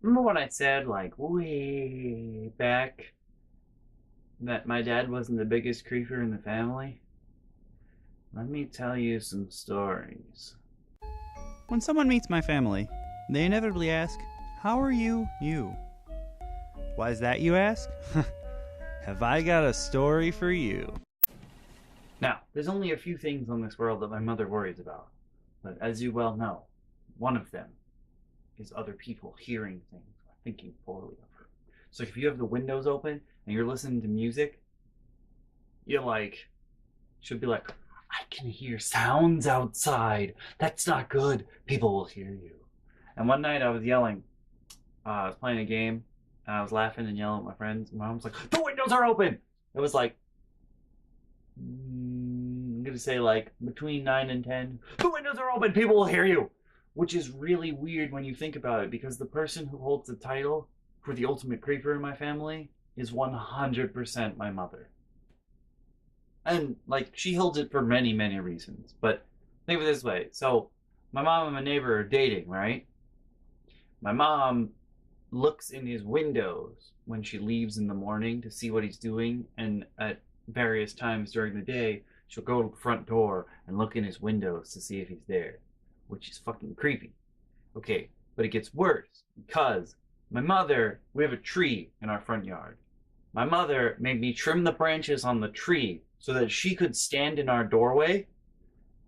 Remember when I said, like, way back that my dad wasn't the biggest creeper in the family? Let me tell you some stories. When someone meets my family, they inevitably ask, "How are you, you?" Why is that, you ask? Have I got a story for you? Now, there's only a few things on this world that my mother worries about, but as you well know, one of them is other people hearing things or thinking poorly of her. So if you have the windows open and you're listening to music, you like should be like, I can hear sounds outside. That's not good. People will hear you. And one night I was yelling. I was playing a game and I was laughing and yelling at my friends. My mom was like, "The windows are open." It was like, I'm gonna say like between 9 and 10. The windows are open. People will hear you, which is really weird when you think about it, because the person who holds the title for the ultimate creeper in my family is 100% my mother. And like she holds it for many, many reasons. But think of it this way: so my mom and my neighbor are dating, right? My mom looks in his windows when she leaves in the morning to see what he's doing, and at various times during the day, she'll go to the front door and look in his windows to see if he's there, which is fucking creepy. Okay, but it gets worse because my mother, we have a tree in our front yard. My mother made me trim the branches on the tree so that she could stand in our doorway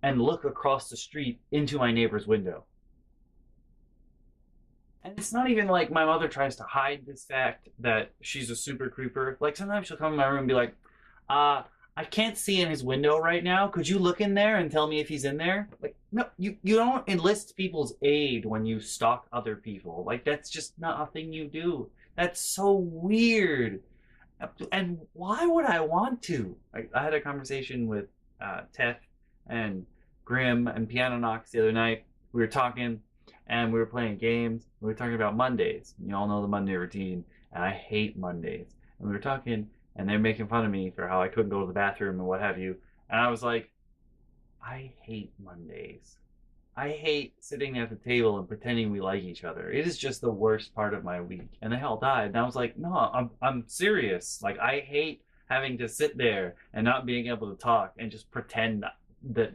and look across the street into my neighbor's window. And it's not even like my mother tries to hide this fact that she's a super creeper. Like sometimes she'll come in my room and be like, I can't see in his window right now. Could you look in there and tell me if he's in there? Like, no, you don't enlist people's aid when you stalk other people. Like that's just not a thing you do. That's so weird. And why would I want to? I had a conversation with Teth and Grim and Piano Knox the other night. We were talking and we were playing games. We were talking about Mondays. You all know the Monday routine, and I hate Mondays. And we were talking, and they're making fun of me for how I couldn't go to the bathroom and what have you. And I was like, I hate Mondays. I hate sitting at the table and pretending we like each other. It is just the worst part of my week. And they all died. And I was like, no, I'm serious. Like I hate having to sit there and not being able to talk and just pretend that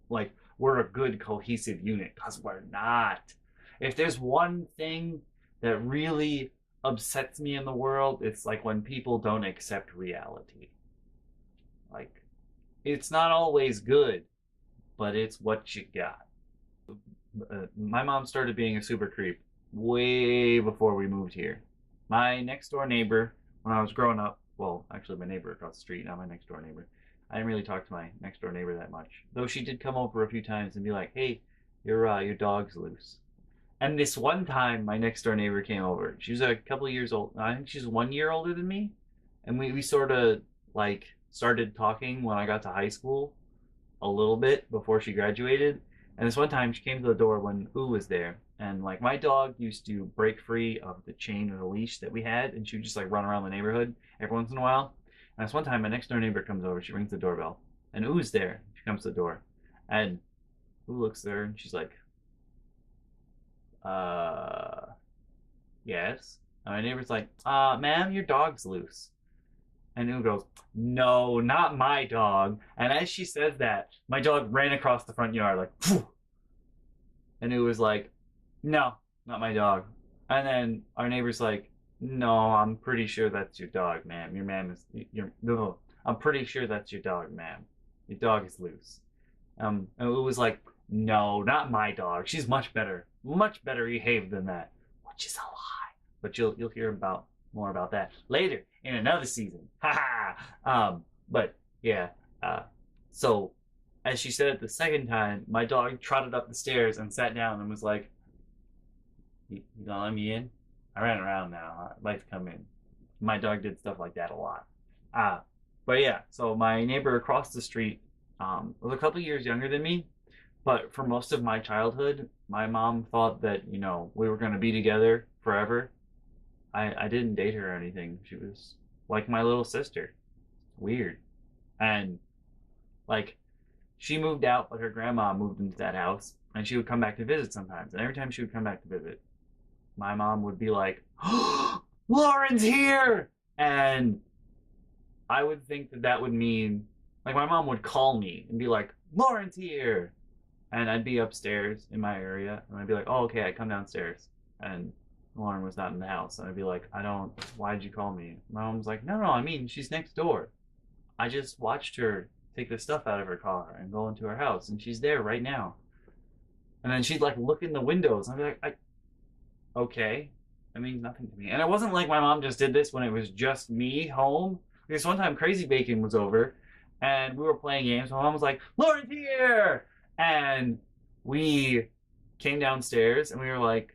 like we're a good cohesive unit, because we're not. If there's one thing that really upsets me in the world, it's like when people don't accept reality. Like it's not always good, but it's what you got. My mom started being a super creep way before we moved here. My next door neighbor, when I was growing up, well, actually my neighbor across the street, not my next door neighbor. I didn't really talk to my next door neighbor that much, though she did come over a few times and be like, "Hey, your dog's loose." And this one time, my next door neighbor came over. She was a couple of years old. I think she's 1 year older than me, and we sort of like started talking when I got to high school a little bit before she graduated. And this one time she came to the door when Ooh was there. And like my dog used to break free of the chain or the leash that we had, and she would just like run around the neighborhood every once in a while. And this one time my next door neighbor comes over, she rings the doorbell, and Ooh's there. She comes to the door. And Ooh looks there and she's like, uh yes. And my neighbor's like, ma'am, your dog's loose. And Ooh goes, "No, not my dog." And as she says that, my dog ran across the front yard like, phew. And Ooh was like, "No, not my dog." And then our neighbor's like, "No, I'm pretty sure that's your dog, ma'am. Your ma'am is your no. I'm pretty sure that's your dog, ma'am. Your dog is loose." And Ooh was like, "No, not my dog. She's much better behaved than that," which is a lie. But you'll hear about more about that later in another season. Ha ha. But yeah. Uh, so as she said it the second time, my dog trotted up the stairs and sat down and was like, "You gonna let me in?" I ran around now. I'd like to come in. My dog did stuff like that a lot. Uh, but yeah, so my neighbor across the street was a couple years younger than me. But for most of my childhood, my mom thought that, we were going to be together forever. I didn't date her or anything. She was like my little sister. Weird. And like she moved out, but her grandma moved into that house, and she would come back to visit sometimes. And every time she would come back to visit, my mom would be like, oh, Lauren's here! And I would think that that would mean, like, my mom would call me and be like, Lauren's here! And I'd be upstairs in my area, and I'd be like, oh, okay, I come downstairs. And Lauren was not in the house. And I'd be like, why did you call me? My mom was like, no, I mean, she's next door. I just watched her take the stuff out of her car and go into her house, and she's there right now. And then she'd like look in the windows, and I'd be like, okay, that means nothing to me. And it wasn't like my mom just did this when it was just me home. Because one time Crazy Bacon was over, and we were playing games. My mom was like, Lauren's here! And we came downstairs, and we were like,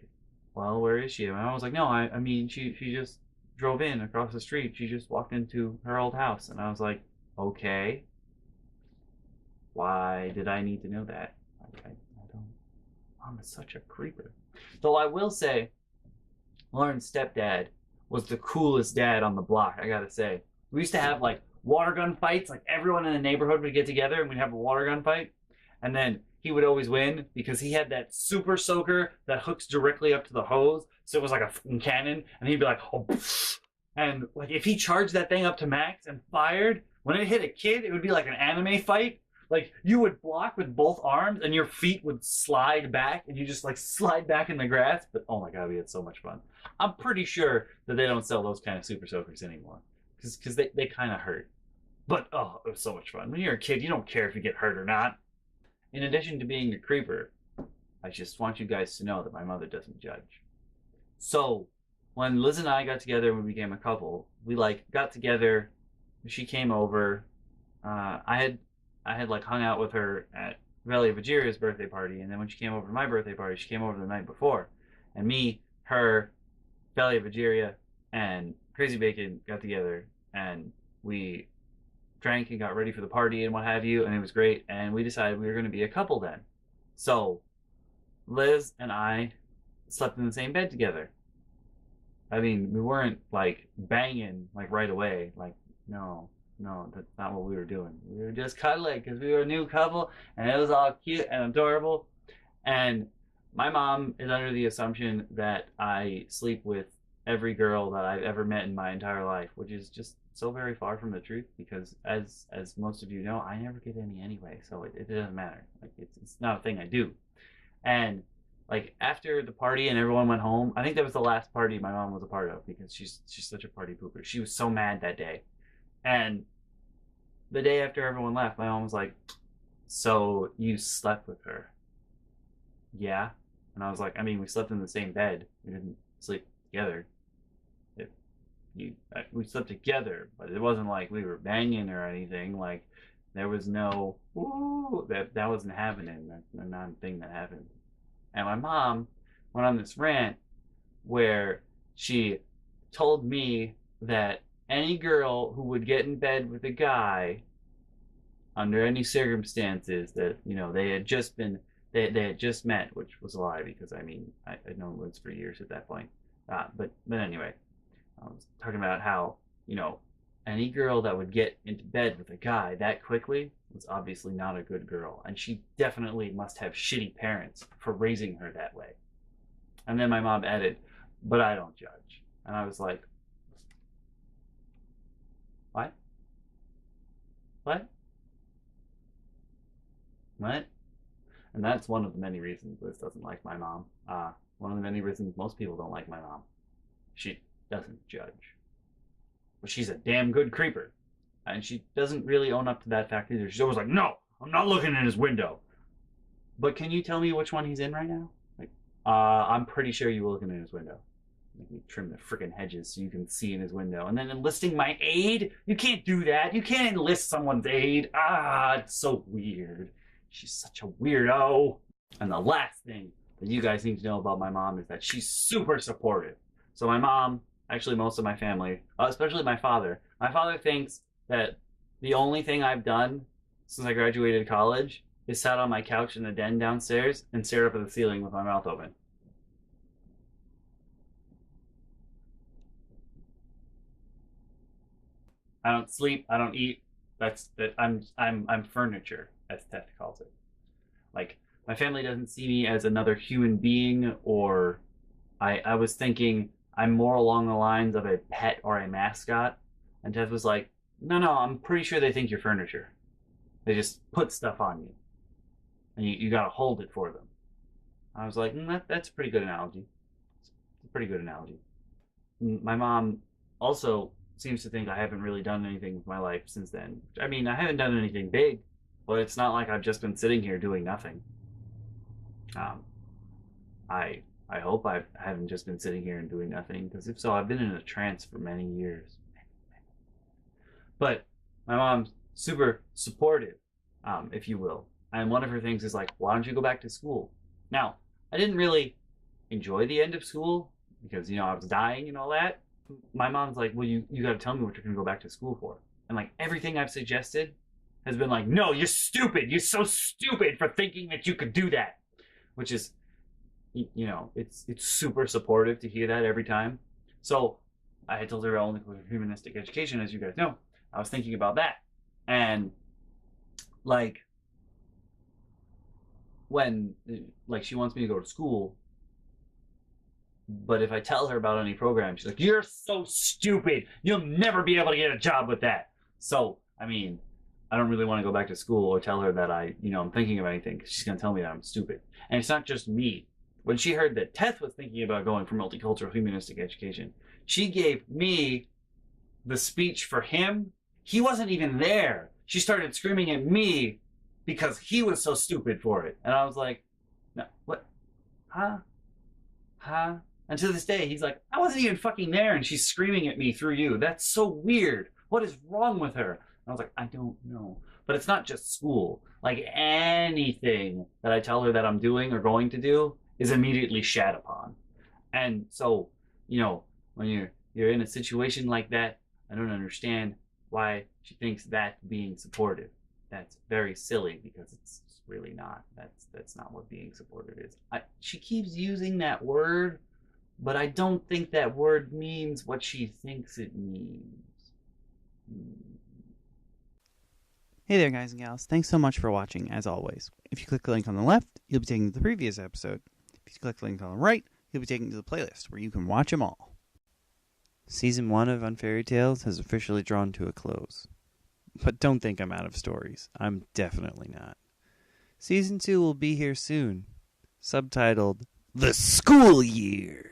well, where is she? And my mom was like, no, I mean, she just drove in across the street. She just walked into her old house. And I was like, okay. Why did I need to know that? I don't. Mom is such a creeper. Though I will say, Lauren's stepdad was the coolest dad on the block, I gotta say. We used to have like water gun fights, like everyone in the neighborhood would get together and we'd have a water gun fight. And then he would always win because he had that super soaker that hooks directly up to the hose. So it was like a fucking cannon. And he'd be like, oh, and like if he charged that thing up to max and fired, when it hit a kid, it would be like an anime fight. Like you would block with both arms and your feet would slide back and you just like slide back in the grass. But oh my God, we had so much fun. I'm pretty sure that they don't sell those kind of super soakers anymore because they kind of hurt. But oh, it was so much fun. When you're a kid, you don't care if you get hurt or not. In addition to being a creeper, I just want you guys to know that my mother doesn't judge. So when Liz and I got together and we became a couple, we like got together. She came over. I had like hung out with her at Valley of Vajira's birthday party, and then when she came over to my birthday party, she came over the night before, and me, her, Valley of Vajira, and Crazy Bacon got together, and we drank and got ready for the party and what have you, and it was great, and we decided we were going to be a couple then. So Liz and I slept in the same bed together. I mean, we weren't like banging like right away, like no, that's not what we were doing. We were just cuddling because we were a new couple and it was all cute and adorable. And my mom is under the assumption that I sleep with every girl that I've ever met in my entire life, which is just so very far from the truth because as most of you know, I never get any anyway, so it doesn't matter. Like it's not a thing I do. And like after the party and everyone went home, I think that was the last party my mom was a part of because she's such a party pooper. She was so mad that day. And the day after everyone left, my mom was like, so you slept with her? Yeah. And I was like, I mean, we slept in the same bed. We didn't sleep together. We slept together, but it wasn't like we were banging or anything. Like there was no, ooh, that wasn't happening. That's not a thing that happened. And my mom went on this rant where she told me that any girl who would get in bed with a guy under any circumstances that, you know, they had just met, which was a lie because I mean, I'd known Liz for years at that point. But anyway, I was talking about how, you know, any girl that would get into bed with a guy that quickly was obviously not a good girl. And she definitely must have shitty parents for raising her that way. And then my mom added, but I don't judge. And I was like, what? What? What? And that's one of the many reasons Liz doesn't like my mom. One of the many reasons most people don't like my mom. She doesn't judge. But she's a damn good creeper. And she doesn't really own up to that fact either. She's always like, no, I'm not looking in his window. But can you tell me which one he's in right now? Like, I'm pretty sure you were looking in his window. Make me trim the freaking hedges so you can see in his window. And then enlisting my aid? You can't do that. You can't enlist someone's aid. It's so weird. She's such a weirdo. And the last thing that you guys need to know about my mom is that she's super supportive. So my mom, actually most of my family, especially my father thinks that the only thing I've done since I graduated college is sat on my couch in the den downstairs and stared up at the ceiling with my mouth open. I don't sleep, I don't eat. I'm furniture, as Teth calls it. Like my family doesn't see me as another human being or I was thinking I'm more along the lines of a pet or a mascot. And Tess was like, no, no, I'm pretty sure they think you're furniture. They just put stuff on you, and you got to hold it for them. I was like, that's a pretty good analogy. It's a pretty good analogy. My mom also seems to think I haven't really done anything with my life since then. I mean, I haven't done anything big, but it's not like I've just been sitting here doing nothing. Um, I hope I haven't just been sitting here and doing nothing, because if so, I've been in a trance for many years. But my mom's super supportive, if you will. And one of her things is like, why don't you go back to school? Now, I didn't really enjoy the end of school because, I was dying and all that. My mom's like, well, you got to tell me what you're going to go back to school for. And like everything I've suggested has been like, no, you're stupid. You're so stupid for thinking that you could do that. Which is, it's super supportive to hear that every time. So I had told her I only go for humanistic education, as you guys know. I was thinking about that. And like when she wants me to go to school, but if I tell her about any program, she's like, you're so stupid. You'll never be able to get a job with that. So, I mean, I don't really want to go back to school or tell her that I'm thinking of anything, because she's going to tell me that I'm stupid. And it's not just me. When she heard that Teth was thinking about going for multicultural humanistic education, she gave me the speech for him. He wasn't even there. She started screaming at me because he was so stupid for it. And I was like, no, what? Huh? And to this day, he's like, I wasn't even fucking there, and she's screaming at me through you. That's so weird. What is wrong with her? And I was like, I don't know. But it's not just school. Like anything that I tell her that I'm doing or going to do is immediately shat upon. And so, when you're in a situation like that, I don't understand why she thinks that being supportive. That's very silly, because it's really not. That's not what being supportive is. She keeps using that word, but I don't think that word means what she thinks it means. Hey there, guys and gals. Thanks so much for watching, as always. If you click the link on the left, you'll be taken to the previous episode. If you click the link on the right, you'll be taken to the playlist, where you can watch them all. Season 1 of Unfairy Tales has officially drawn to a close. But don't think I'm out of stories. I'm definitely not. Season 2 will be here soon. Subtitled, The School Year.